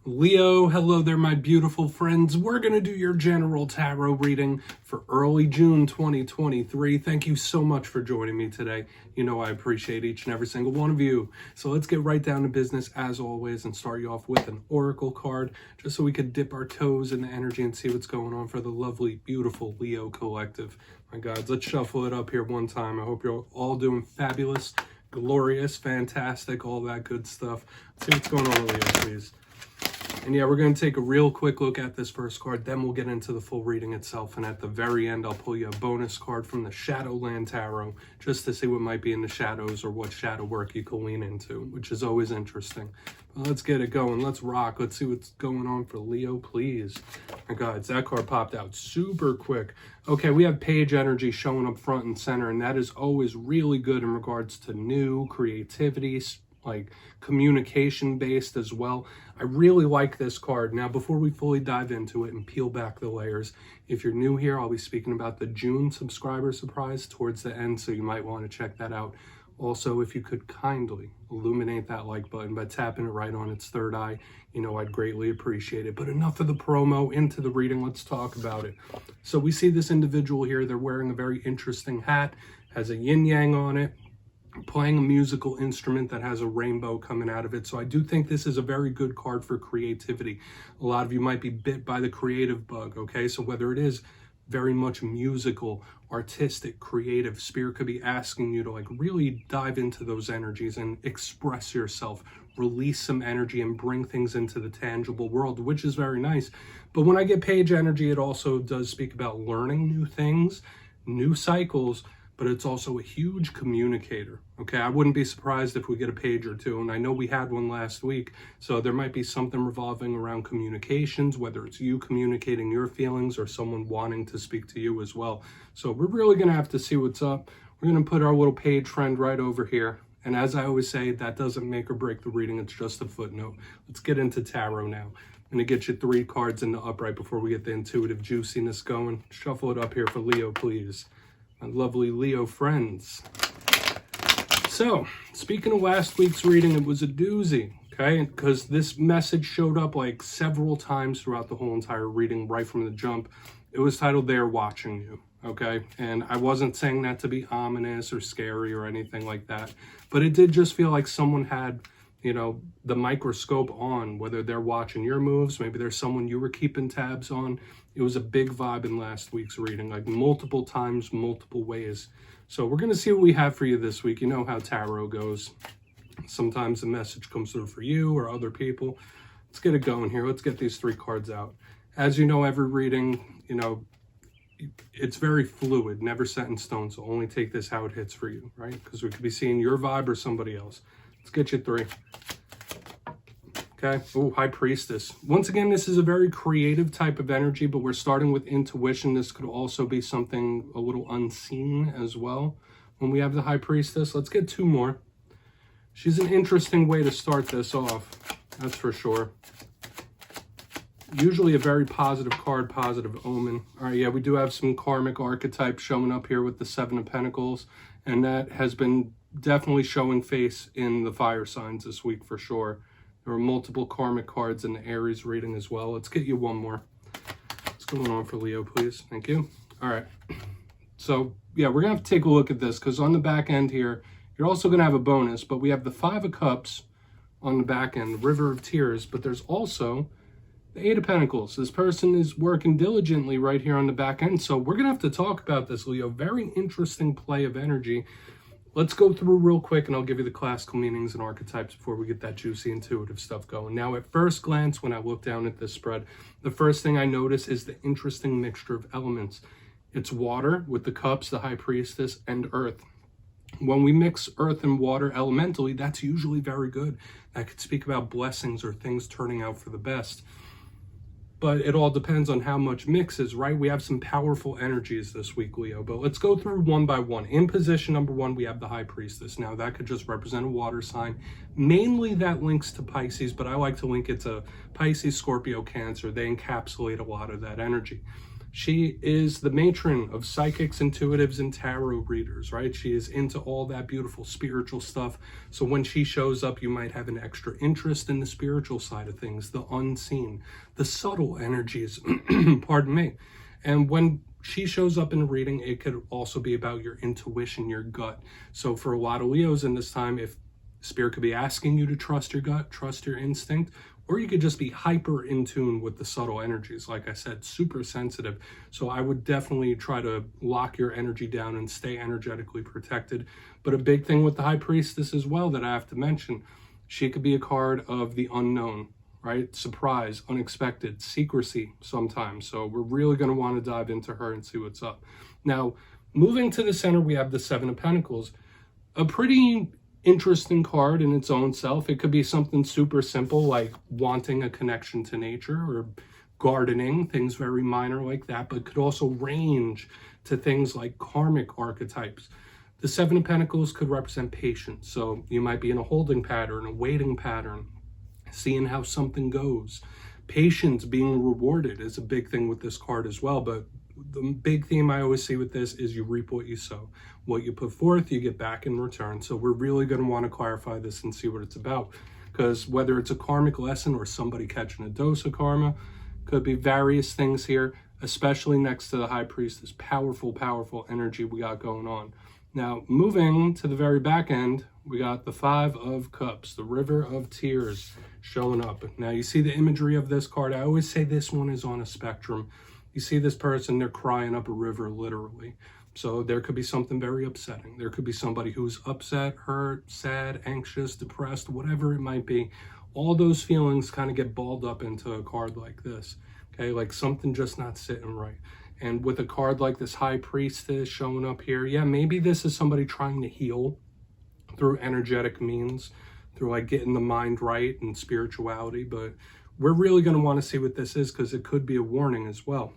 Leo, hello there, my beautiful friends. We're going to do your general tarot reading for early June 2023. Thank you so much for joining me today. You know I appreciate each and every single one of you. So let's get right down to business as always and start you off with an oracle card just so we could dip our toes in the energy and see what's going on for the lovely, beautiful Leo collective. My God, let's shuffle it up here one time. I hope you're all doing fabulous, glorious, fantastic, all that good stuff. Let's see what's going on with Leo, please. And yeah, we're going to take a real quick look at this first card, then we'll get into the full reading itself. And at the very end, I'll pull you a bonus card from the Shadowland Tarot, just to see what might be in the shadows or what shadow work you can lean into, which is always interesting. But let's get it going. Let's rock. Let's see what's going on for Leo, please. My God, that card popped out super quick. Okay, we have page energy showing up front and center, and that is always really good in regards to new creativity, like communication based as well. I really like this card. Now, before we fully dive into it and peel back the layers, if you're new here, I'll be speaking about the June subscriber surprise towards the end, so you might want to check that out. Also, if you could kindly illuminate that like button by tapping it right on its third eye, you know I'd greatly appreciate it. But enough of the promo, into the reading, let's talk about it. So we see this individual here, they're wearing a very interesting hat, has a yin-yang on it, playing a musical instrument that has a rainbow coming out of it. So I do think this is a very good card for creativity. A lot of you might be bit by the creative bug, okay? So whether it is very much musical, artistic, creative, Spirit could be asking you to like really dive into those energies and express yourself, release some energy and bring things into the tangible world, which is very nice. But when I get page energy, it also does speak about learning new things, new cycles, but it's also a huge communicator, okay? I wouldn't be surprised if we get a page or two, and I know we had one last week, so there might be something revolving around communications, whether it's you communicating your feelings or someone wanting to speak to you as well. So we're really gonna have to see what's up. We're gonna put our little page friend right over here, and as I always say, that doesn't make or break the reading, it's just a footnote. Let's get into tarot now. I'm gonna get you 3 cards in the upright before we get the intuitive juiciness going. Shuffle it up here for Leo, please. My lovely Leo friends. So, speaking of last week's reading, it was a doozy, okay? Because this message showed up like several times throughout the whole entire reading, right from the jump. It was titled, "They're Watching You," okay? And I wasn't saying that to be ominous or scary or anything like that, but it did just feel like someone had, you know, the microscope on, whether they're watching your moves, maybe there's someone you were keeping tabs on. It was a big vibe in last week's reading, like multiple times, multiple ways. So we're going to see what we have for you this week. You know how tarot goes. Sometimes the message comes through for you or other people. Let's get it going here. Let's get these 3 cards out. As you know, every reading, you know, it's very fluid, never set in stone. So only take this how it hits for you, right? Because we could be seeing your vibe or somebody else. Let's get you 3. Okay. Oh, High Priestess. Once again, this is a very creative type of energy, but we're starting with intuition. This could also be something a little unseen as well. When we have the High Priestess, let's get 2 more. She's an interesting way to start this off. That's for sure. Usually a very positive card, positive omen. All right, yeah, we do have some karmic archetypes showing up here with the 7 of Pentacles, and that has been definitely showing face in the fire signs this week for sure. There are multiple karmic cards in the Aries reading as well. Let's get you 1 more. What's going on for Leo, please? Thank you. All right. So, yeah, we're going to have to take a look at this because on the back end here, you're also going to have a bonus, but we have the 5 of Cups on the back end, the River of Tears, but there's also the 8 of Pentacles. This person is working diligently right here on the back end, so we're going to have to talk about this, Leo. Very interesting play of energy. Let's go through real quick and I'll give you the classical meanings and archetypes before we get that juicy intuitive stuff going. Now, at first glance, when I look down at this spread, the first thing I notice is the interesting mixture of elements. It's water with the cups, the High Priestess, and earth. When we mix earth and water elementally, that's usually very good. That could speak about blessings or things turning out for the best. But it all depends on how much mixes, right? We have some powerful energies this week, Leo, but let's go through one by one. In position number 1, we have the High Priestess. Now, that could just represent a water sign. Mainly that links to Pisces, but I like to link it to Pisces, Scorpio, Cancer. They encapsulate a lot of that energy. She is the matron of psychics, intuitives, and tarot readers, right? She is into all that beautiful spiritual stuff. So when she shows up, you might have an extra interest in the spiritual side of things, the unseen, the subtle energies, pardon me. And when she shows up in a reading, it could also be about your intuition, your gut. So for a lot of Leos in this time, if Spirit could be asking you to trust your gut, trust your instinct, or you could just be hyper in tune with the subtle energies. Like I said, super sensitive. So I would definitely try to lock your energy down and stay energetically protected. But a big thing with the High Priestess as well that I have to mention, she could be a card of the unknown, right? Surprise, unexpected, secrecy sometimes. So we're really going to want to dive into her and see what's up. Now, moving to the center, we have the Seven of Pentacles. A pretty interesting card in its own self. It could be something super simple like wanting a connection to nature or gardening, things very minor like that, but could also range to things like karmic archetypes. The Seven of Pentacles could represent patience. So you might be in a holding pattern, a waiting pattern, seeing how something goes. Patience being rewarded is a big thing with this card as well, but the big theme I always see with this is you reap what you sow. What you put forth, you get back in return. So we're really going to want to clarify this and see what it's about. Because whether it's a karmic lesson or somebody catching a dose of karma, could be various things here, especially next to the High Priestess. Powerful, powerful energy we got going on. Now, moving to the very back end, we got the Five of Cups, the River of Tears showing up. Now, you see the imagery of this card. I always say this one is on a spectrum. You see this person, they're crying up a river, literally. So there could be something very upsetting. There could be somebody who's upset, hurt, sad, anxious, depressed, whatever it might be. All those feelings kind of get balled up into a card like this, okay? Like something just not sitting right. And with a card like this High Priestess showing up here, yeah, maybe this is somebody trying to heal through energetic means, through like getting the mind right and spirituality. But we're really going to want to see what this is because it could be a warning as well,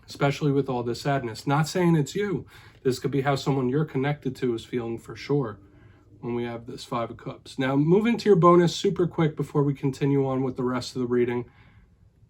especially with all this sadness. Not saying it's you. This could be how someone you're connected to is feeling for sure when we have this Five of Cups. Now, moving to your bonus super quick before we continue on with the rest of the reading.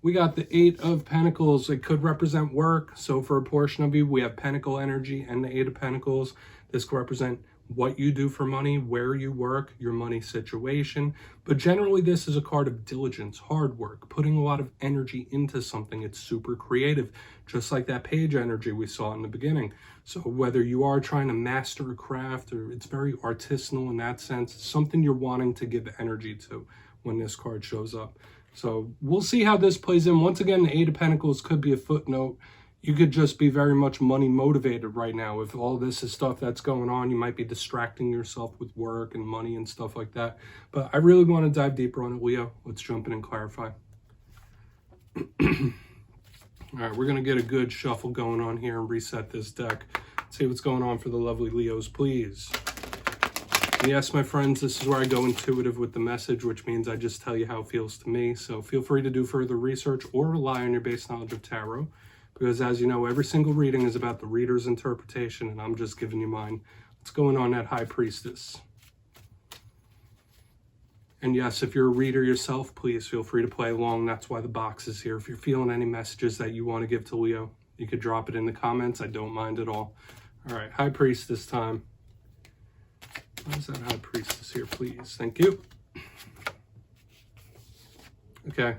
We got the Eight of Pentacles. It could represent work. So for a portion of you, we have Pentacle energy and the Eight of Pentacles. This could represent what you do for money, where you work, your money situation. But generally, this is a card of diligence, hard work, putting a lot of energy into something. It's super creative, just like that page energy we saw in the beginning. So whether you are trying to master a craft or it's very artisanal in that sense, it's something you're wanting to give energy to when this card shows up. So we'll see how this plays in. Once again, the Eight of Pentacles could be a footnote. You could just be very much money motivated right now. If all this is stuff that's going on, you might be distracting yourself with work and money and stuff like that. But I really want to dive deeper on it, Leo. Let's jump in and clarify. All right, we're going to get a good shuffle going on here and reset this deck. See what's going on for the lovely Leos, please. And yes, my friends, this is where I go intuitive with the message, which means I just tell you how it feels to me. So feel free to do further research or rely on your base knowledge of tarot. Because as you know, every single reading is about the reader's interpretation, and I'm just giving you mine. What's going on at High Priestess? And yes, if you're a reader yourself, please feel free to play along. That's why the box is here. If you're feeling any messages that you want to give to Leo, you could drop it in the comments. I don't mind at all. All right, High Priestess time. Why is that High Priestess here, please? Thank you. Okay.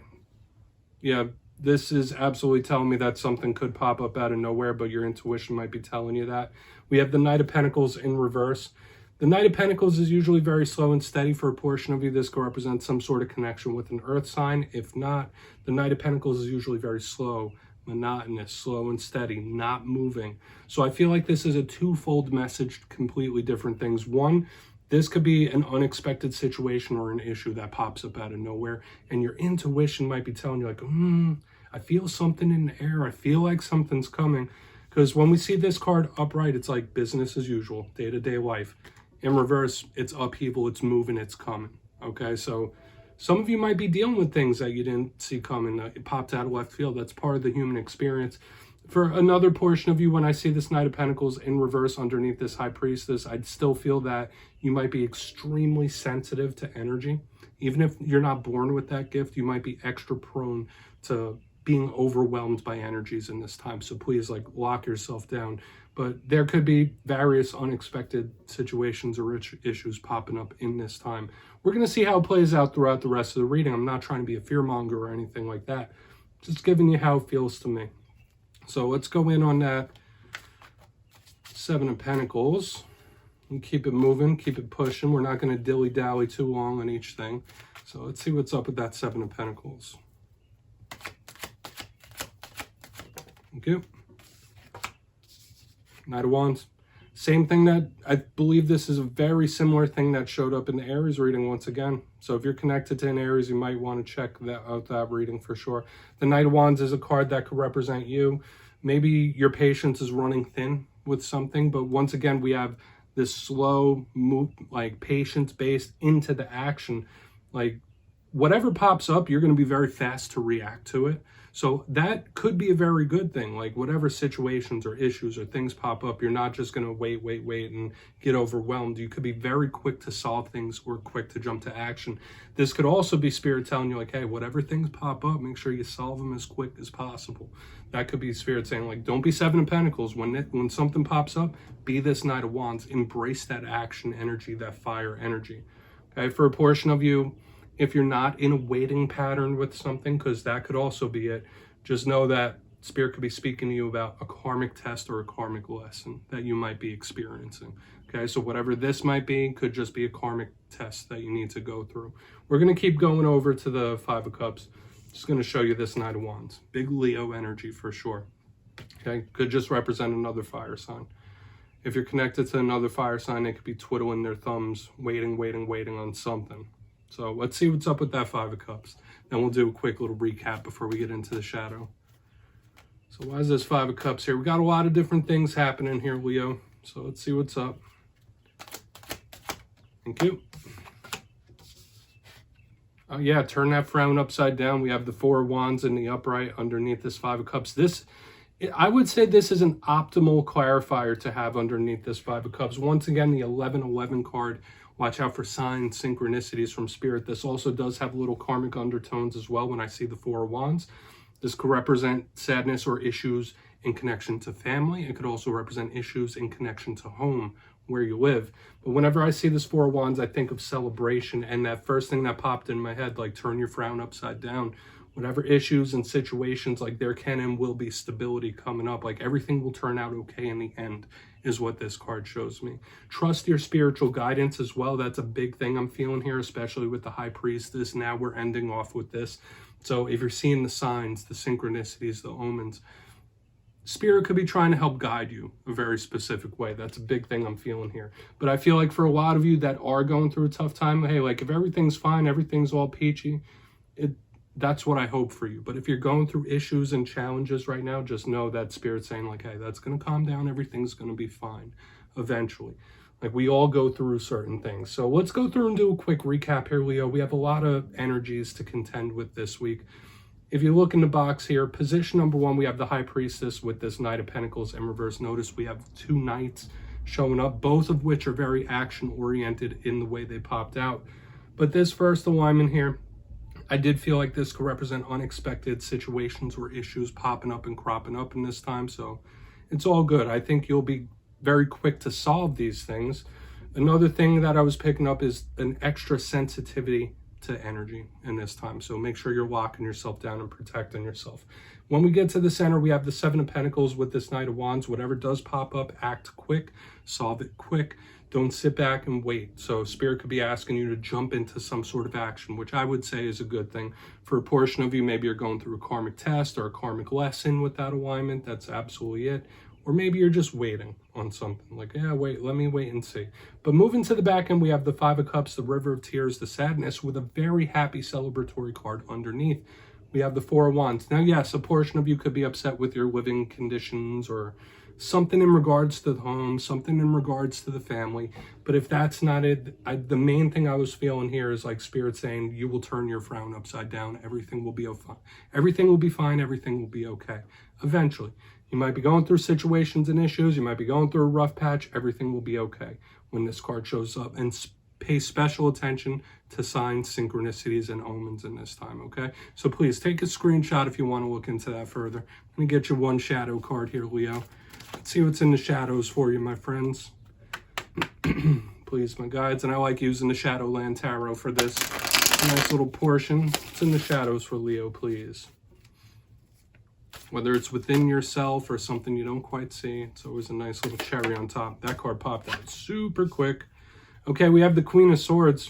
Yeah. This is absolutely telling me that something could pop up out of nowhere, but your intuition might be telling you that. We have the Knight of Pentacles in reverse. The Knight of Pentacles is usually very slow and steady. For a portion of you, this could represent some sort of connection with an earth sign. If not, the Knight of Pentacles is usually very slow, monotonous, slow and steady, not moving. So I feel like this is a twofold message, completely different things. One, this could be an unexpected situation or an issue that pops up out of nowhere, and your intuition might be telling you like, I feel something in the air. I feel like something's coming. Because when we see this card upright, it's like business as usual, day-to-day life. In reverse, it's upheaval, it's moving, it's coming. Okay, so some of you might be dealing with things that you didn't see coming. It popped out of left field. That's part of the human experience. For another portion of you, when I see this Knight of Pentacles in reverse underneath this High Priestess, I'd still feel that you might be extremely sensitive to energy. Even if you're not born with that gift, you might be extra prone to being overwhelmed by energies in this time. So please, like, lock yourself down. But there could be various unexpected situations or issues popping up in this time. We're going to see how it plays out throughout the rest of the reading. I'm not trying to be a fearmonger or anything like that. Just giving you how it feels to me. So let's go in on that Seven of Pentacles. And keep it moving, keep it pushing. We're not going to dilly-dally too long on each thing. So let's see what's up with that Seven of Pentacles. Thank you. Knight of Wands. Same thing that, I believe this is a very similar thing that showed up in the Aries reading once again. So if you're connected to an Aries, you might want to check that reading for sure. The Knight of Wands is a card that could represent you. Maybe your patience is running thin with something, but once again, we have this slow move, like patience-based into the action. Like whatever pops up, you're going to be very fast to react to it. So that could be a very good thing. Like whatever situations or issues or things pop up, you're not just going to wait and get overwhelmed. You could be very quick to solve things or quick to jump to action. This could also be Spirit telling you like, hey, whatever things pop up, make sure you solve them as quick as possible. That could be Spirit saying like, don't be Seven of Pentacles. When something pops up, be this Knight of Wands. Embrace that action energy, that fire energy. Okay, for a portion of you, if you're not in a waiting pattern with something, because that could also be it, just know that Spirit could be speaking to you about a karmic test or a karmic lesson that you might be experiencing. Okay, so whatever this might be, could just be a karmic test that you need to go through. We're going to keep going over to the Five of Cups. Just going to show you this Knight of Wands. Big Leo energy for sure. Okay, could just represent another fire sign. If you're connected to another fire sign, they could be twiddling their thumbs, waiting on something. So let's see what's up with that Five of Cups. Then we'll do a quick little recap before we get into the shadow. So why is this Five of Cups here? We got a lot of different things happening here, Leo. So let's see what's up. Thank you. Oh yeah, turn that frown upside down. We have the Four of Wands in the upright underneath this Five of Cups. I would say this is an optimal clarifier to have underneath this Five of Cups. Once again, the 1111 card. Watch out for signs, synchronicities from Spirit. This also does have little karmic undertones as well when I see the Four of Wands. This could represent sadness or issues in connection to family. It could also represent issues in connection to home, where you live. But whenever I see this Four of Wands, I think of celebration. And that first thing that popped in my head, like turn your frown upside down. Whatever issues and situations, like there can and will be stability coming up. Like everything will turn out okay in the end is what this card shows me. Trust your spiritual guidance as well. That's a big thing I'm feeling here, especially with the High Priestess. Now we're ending off with this. So if you're seeing the signs, the synchronicities, the omens, Spirit could be trying to help guide you a very specific way. That's a big thing I'm feeling here. But I feel like for a lot of you that are going through a tough time, hey, like if everything's fine, everything's all peachy, that's what I hope for you. But if you're going through issues and challenges right now, just know that Spirit's saying like, hey, that's going to calm down. Everything's going to be fine eventually. Like we all go through certain things. So let's go through and do a quick recap here, Leo. We have a lot of energies to contend with this week. If you look in the box here, position number one, we have the High Priestess with this Knight of Pentacles in reverse. Notice we have two knights showing up, both of which are very action oriented in the way they popped out. But this first alignment here, I did feel like this could represent unexpected situations or issues popping up and cropping up in this time. So it's all good. I think you'll be very quick to solve these things. Another thing that I was picking up is an extra sensitivity to energy in this time. So make sure you're locking yourself down and protecting yourself. When we get to the center, we have the Seven of Pentacles with this Knight of Wands. Whatever does pop up, act quick, solve it quick. Don't sit back and wait. So Spirit could be asking you to jump into some sort of action, which I would say is a good thing. For a portion of you, maybe you're going through a karmic test or a karmic lesson with that alignment. That's absolutely it. Or maybe you're just waiting on something. Like, yeah, wait, let me wait and see. But moving to the back end, we have the Five of Cups, the River of Tears, the Sadness, with a very happy celebratory card underneath. We have the Four of Wands. Now, yes, a portion of you could be upset with your living conditions or something in regards to the home, something in regards to the family. But if that's not it, the main thing I was feeling here is like Spirit saying, you will turn your frown upside down. Everything will be okay. Everything will be fine. Everything will be okay. Eventually. You might be going through situations and issues. You might be going through a rough patch. Everything will be okay when this card shows up. And pay special attention to signs, synchronicities, and omens in this time, okay? So please take a screenshot if you want to look into that further. Let me get you one shadow card here, Leo. Let's see what's in the shadows for you, my friends. Please, my guides, and I like using the Shadowland Tarot for this nice little portion. What's in the shadows for Leo, please? Whether it's within yourself or something you don't quite see, it's always a nice little cherry on top. That card popped out super quick. Okay, we have the Queen of Swords.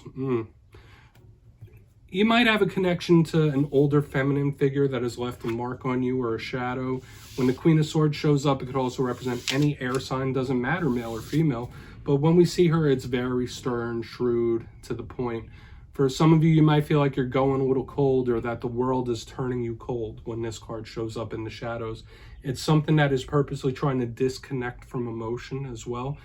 You might have a connection to an older feminine figure that has left a mark on you or a shadow. When the Queen of Swords shows up, it could also represent any air sign, doesn't matter, male or female. But when we see her, it's very stern, shrewd, to the point. For some of you, you might feel like you're going a little cold or that the world is turning you cold when this card shows up in the shadows. It's something that is purposely trying to disconnect from emotion as well.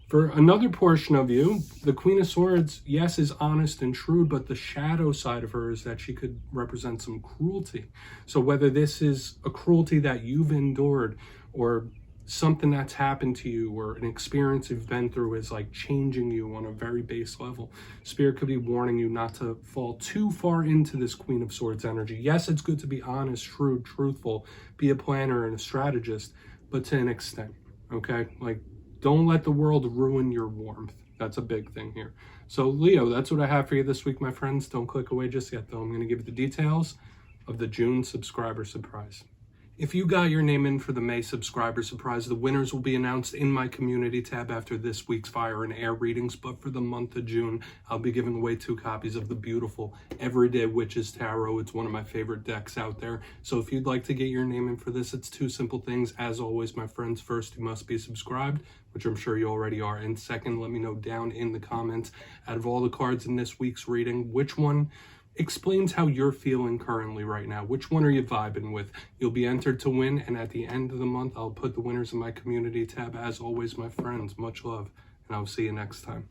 For another portion of you, the Queen of Swords, yes, is honest and shrewd, but the shadow side of her is that she could represent some cruelty. So whether this is a cruelty that you've endured or something that's happened to you or an experience you've been through is like changing you on a very base level, Spirit could be warning you not to fall too far into this Queen of Swords energy. Yes, it's good to be honest, shrewd, truthful, be a planner and a strategist, but to an extent, okay? Like, don't let the world ruin your warmth. That's a big thing here. So Leo, that's what I have for you this week, my friends. Don't click away just yet, though. I'm going to give you the details of the June subscriber surprise. If you got your name in for the May subscriber surprise, the winners will be announced in my community tab after this week's fire and air readings. But for the month of June, I'll be giving away 2 copies of the beautiful Everyday Witches Tarot. It's one of my favorite decks out there. So if you'd like to get your name in for this, it's 2 simple things. As always, my friends, first, you must be subscribed, which I'm sure you already are. And second, let me know down in the comments, out of all the cards in this week's reading, which one explains how you're feeling currently right now. Which one are you vibing with? You'll be entered to win, and at the end of the month, I'll put the winners in my community tab. As always, my friends, much love, and I'll see you next time.